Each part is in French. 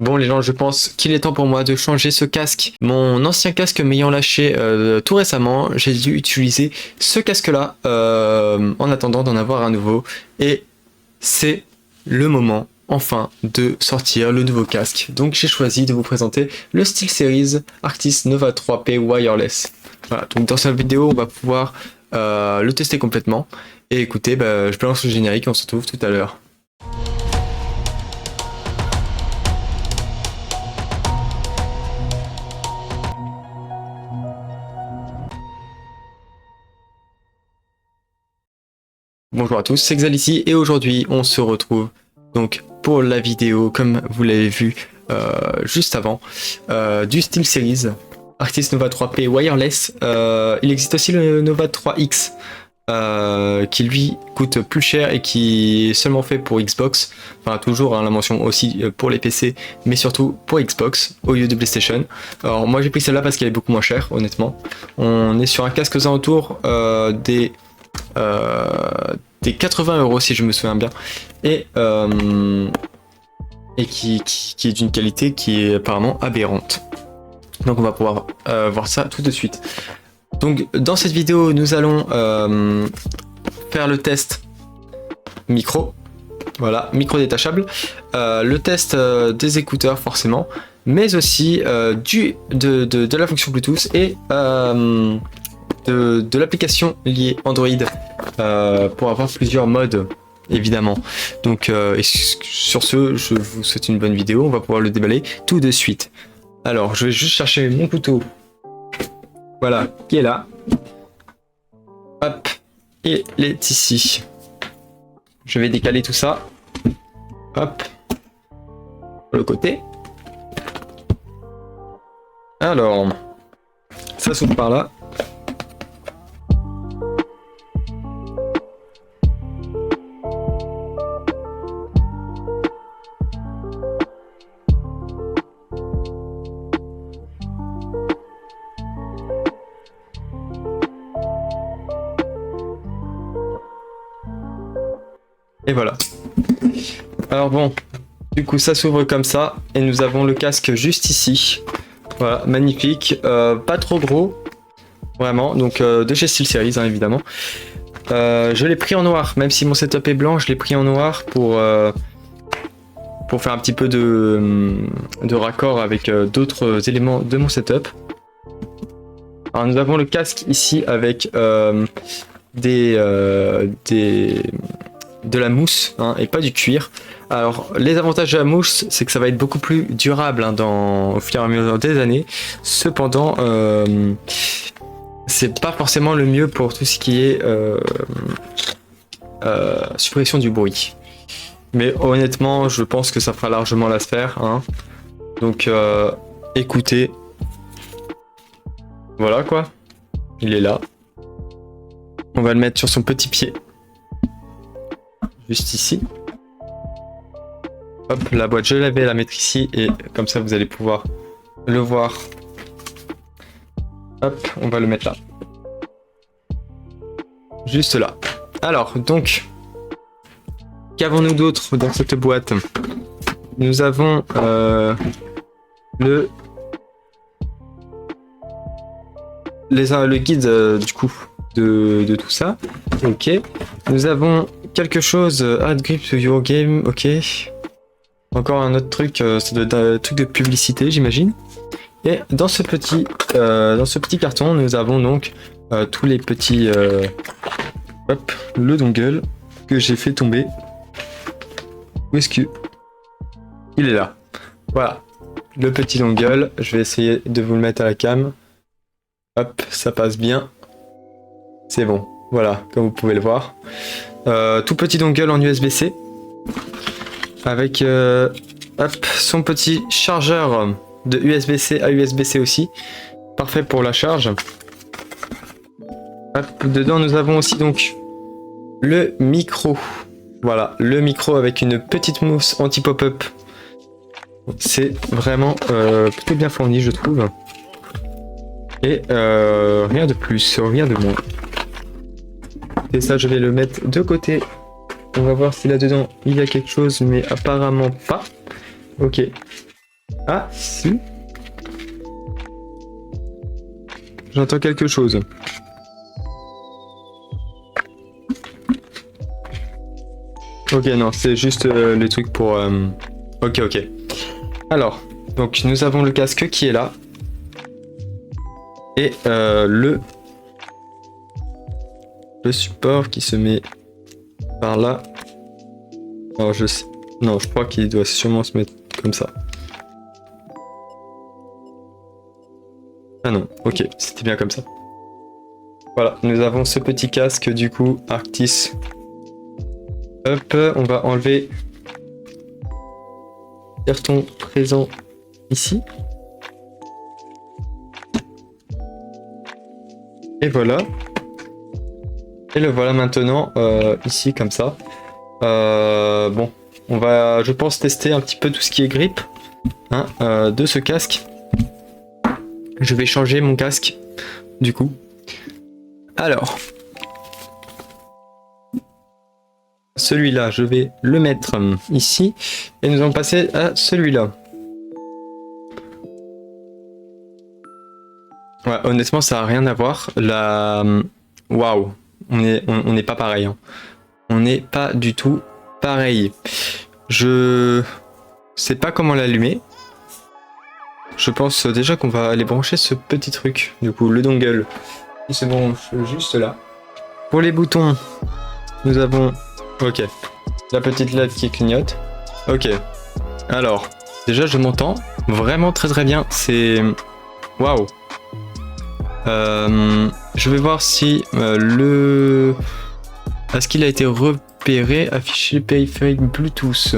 Bon les gens, je pense qu'il est temps pour moi de changer ce casque. Mon ancien casque m'ayant lâché tout récemment, j'ai dû utiliser ce casque-là en attendant d'en avoir un nouveau. Et c'est le moment, enfin, de sortir le nouveau casque. Donc j'ai choisi de vous présenter le SteelSeries Arctis Nova 3P Wireless. Voilà, donc dans cette vidéo, on va pouvoir le tester complètement. Et écoutez, je balance le générique, on se retrouve tout à l'heure. Bonjour à tous, c'est Xal ici et aujourd'hui on se retrouve donc pour la vidéo comme vous l'avez vu juste avant du SteelSeries Arctis Nova 3P Wireless. Il existe aussi le Nova 3X qui lui coûte plus cher et qui est seulement fait pour Xbox, enfin toujours la mention aussi pour les PC mais surtout pour Xbox au lieu de PlayStation. Alors moi j'ai pris celle-là parce qu'elle est beaucoup moins chère honnêtement. On est sur un casque aux alentours des 80 € si je me souviens bien, et qui est d'une qualité qui est apparemment aberrante. Donc on va pouvoir voir ça tout de suite. Donc dans cette vidéo nous allons faire le test micro, voilà, micro détachable, le test des écouteurs forcément, mais aussi de la fonction Bluetooth et de l'application liée Android pour avoir plusieurs modes évidemment. Donc et sur ce je vous souhaite une bonne vidéo, on va pouvoir le déballer tout de suite. Alors je vais juste chercher mon couteau, voilà, qui est là, hop, et les ici. Je vais décaler tout ça, hop, sur le côté. Alors ça s'ouvre par là. Et voilà. Alors bon, du coup ça s'ouvre comme ça et nous avons le casque juste ici. Voilà, magnifique, pas trop gros, vraiment. Donc de chez SteelSeries hein, évidemment. Je l'ai pris en noir, même si mon setup est blanc, je l'ai pris en noir pour faire un petit peu de raccord avec d'autres éléments de mon setup. Alors nous avons le casque ici avec de la mousse hein, et pas du cuir. Alors les avantages de la mousse c'est que ça va être beaucoup plus durable hein, au fur et à mesure des années. Cependant c'est pas forcément le mieux pour tout ce qui est suppression du bruit. Mais honnêtement je pense que ça fera largement l'affaire hein. Donc écoutez, voilà quoi, il est là. On va le mettre sur son petit pied. Juste ici. Hop, la boîte, je vais la mettre ici et comme ça vous allez pouvoir le voir. Hop, on va le mettre là. Juste là. Alors, donc, qu'avons-nous d'autre dans cette boîte? Nous avons le guide du coup de tout ça. Ok. Nous avons quelque chose, add grip to your game, ok. Encore un autre truc, c'est un truc de publicité j'imagine. Et dans ce petit carton, nous avons donc tous les petits, hop, le dongle que j'ai fait tomber. Où est-ce que il est là? Voilà, le petit dongle. Je vais essayer de vous le mettre à la cam. Hop, ça passe bien. C'est bon. Voilà, comme vous pouvez le voir. Tout petit dongle en USB-C. Avec hop, son petit chargeur de USB-C à USB-C aussi. Parfait pour la charge. Hop, dedans nous avons aussi donc le micro. Voilà, le micro avec une petite mousse anti-pop-up. C'est vraiment plutôt bien fourni je trouve. Et rien de plus, rien de moins. Et ça je vais le mettre de côté. On va voir si là-dedans il y a quelque chose, mais apparemment pas. Ok. Ah, si. J'entends quelque chose. Ok, non, c'est juste les trucs pour... Ok, ok. Alors, donc nous avons le casque qui est là. Et le support qui se met par là. Alors je sais... Non, je crois qu'il doit sûrement se mettre comme ça. Ah non, ok, c'était bien comme ça. Voilà, nous avons ce petit casque du coup, Arctis. Hop, on va enlever le carton présent ici. Et voilà. Et le voilà maintenant ici comme ça. Bon, on va, je pense, tester un petit peu tout ce qui est grippe hein, de ce casque. Je vais changer mon casque du coup. Alors, celui-là, je vais le mettre ici et nous allons passer à celui-là. Ouais, honnêtement, ça n'a rien à voir. La, waouh, on n'est pas pareil. Hein. On n'est pas du tout pareil. Je sais pas comment l'allumer. Je pense déjà qu'on va aller brancher ce petit truc, du coup, le dongle. Il se branche juste là. Pour les boutons, nous avons... Ok. La petite LED qui clignote. Ok. Alors, déjà, je m'entends vraiment très très bien. C'est... Waouh. Je vais voir si le... Est-ce qu'il a été repéré, affiché périphérique Bluetooth?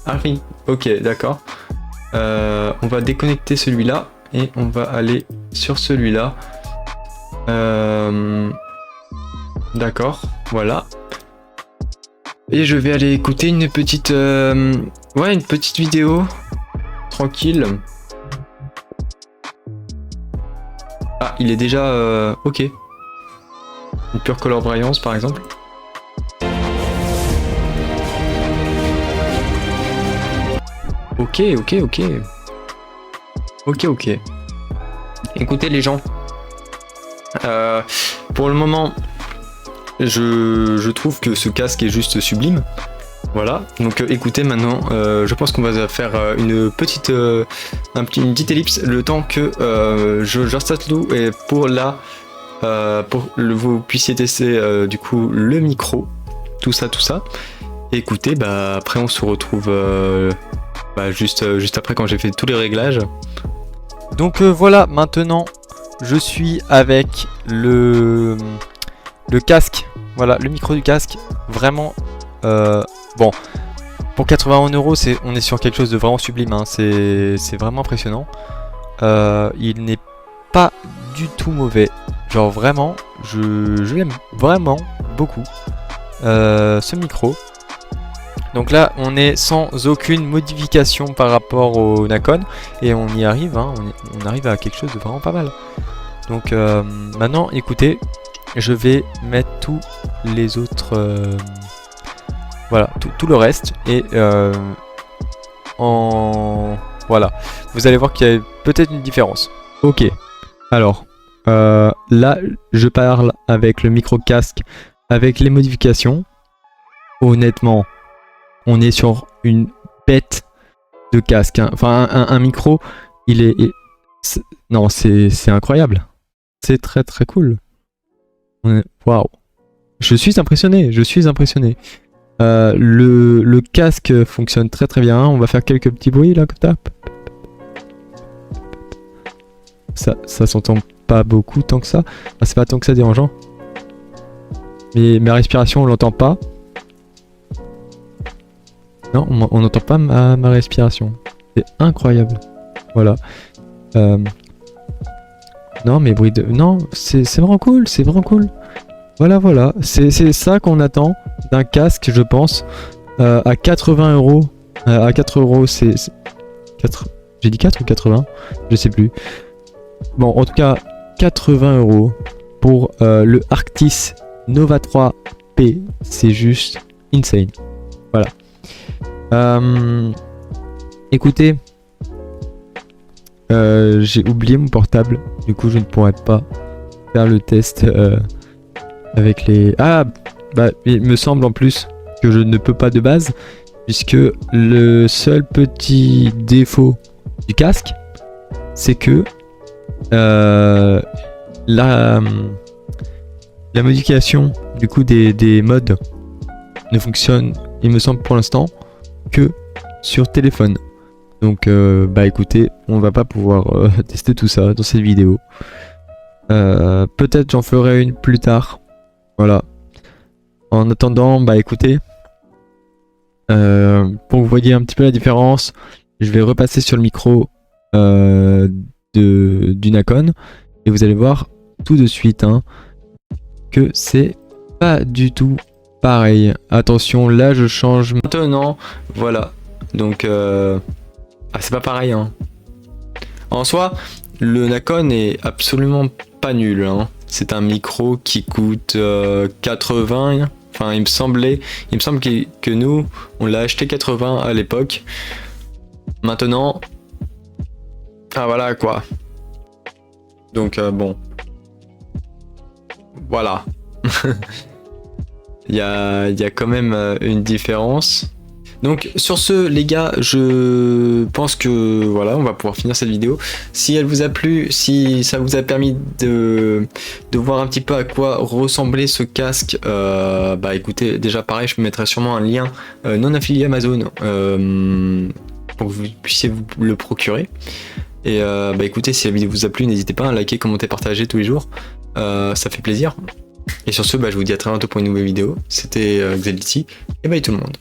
Ah oui, ok, d'accord. On va déconnecter celui-là et on va aller sur celui-là. D'accord, voilà. Et je vais aller écouter une petite, ouais, une petite vidéo tranquille. Ah, il est déjà, ok. Une pure color brillance par exemple. Ok, ok, ok. Ok, ok. Écoutez les gens. Pour le moment, je trouve que ce casque est juste sublime. Voilà. Donc écoutez maintenant, je pense qu'on va faire une petite ellipse le temps que j'installe tout et pour là, vous puissiez tester du coup le micro, tout ça. Et écoutez, bah après on se retrouve juste après quand j'ai fait tous les réglages. Donc voilà, maintenant je suis avec le casque, voilà, le micro du casque, vraiment, bon, pour 81 €, on est sur quelque chose de vraiment sublime, hein, c'est vraiment impressionnant. Il n'est pas du tout mauvais, genre vraiment, je l'aime vraiment beaucoup, ce micro. Donc là, on est sans aucune modification par rapport au Nacon et on y arrive, hein, on arrive à quelque chose de vraiment pas mal. Donc maintenant, écoutez, je vais mettre tous les autres, voilà, tout le reste et voilà, vous allez voir qu'il y a peut-être une différence. Ok, alors là, je parle avec le micro casque, avec les modifications. Honnêtement, on est sur une bête de casque, hein. Enfin un micro, non, c'est incroyable, c'est très très cool. Waouh, je suis impressionné. Le casque fonctionne très très bien. On va faire quelques petits bruits là comme ça. Ça s'entend pas beaucoup tant que ça. Ah, c'est pas tant que ça dérangeant. Mais ma respiration on l'entend pas. Non, on n'entend pas ma respiration. C'est incroyable. Voilà. Non, mais bruit de... Non, c'est vraiment cool, c'est vraiment cool. Voilà. C'est ça qu'on attend d'un casque, je pense. À 80 €. À 4 €, c'est... 4... J'ai dit 4 ou 80? Je sais plus. Bon, en tout cas, 80 € pour le Arctis Nova 3P. C'est juste insane. Voilà. Écoutez, j'ai oublié mon portable, du coup je ne pourrais pas faire le test avec les... Ah, bah il me semble en plus que je ne peux pas de base, puisque le seul petit défaut du casque, c'est que la modification du coup des modes ne fonctionne, il me semble pour l'instant, que sur téléphone. Donc bah écoutez, on va pas pouvoir tester tout ça dans cette vidéo. Peut-être j'en ferai une plus tard. Voilà. En attendant, bah écoutez, pour que vous voyez un petit peu la différence, je vais repasser sur le micro du Nacon et vous allez voir tout de suite que c'est pas du tout pareil. Attention, là je change maintenant. Voilà. Donc c'est pas pareil. En soi, le Nacon est absolument pas nul. C'est un micro qui coûte 80. Enfin, il me semble que nous, on l'a acheté 80 à l'époque. Maintenant, voilà quoi. Donc bon, voilà. Il y a quand même une différence. Donc sur ce les gars, je pense que voilà, on va pouvoir finir cette vidéo. Si elle vous a plu, si ça vous a permis de voir un petit peu à quoi ressemblait ce casque, bah écoutez, déjà pareil, je vous mettrai sûrement un lien non affilié Amazon pour que vous puissiez vous le procurer. Et bah écoutez, si la vidéo vous a plu, n'hésitez pas à liker, commenter, partager tous les jours, ça fait plaisir. Et sur ce, bah, je vous dis à très bientôt pour une nouvelle vidéo. C'était Xelity, et bye tout le monde.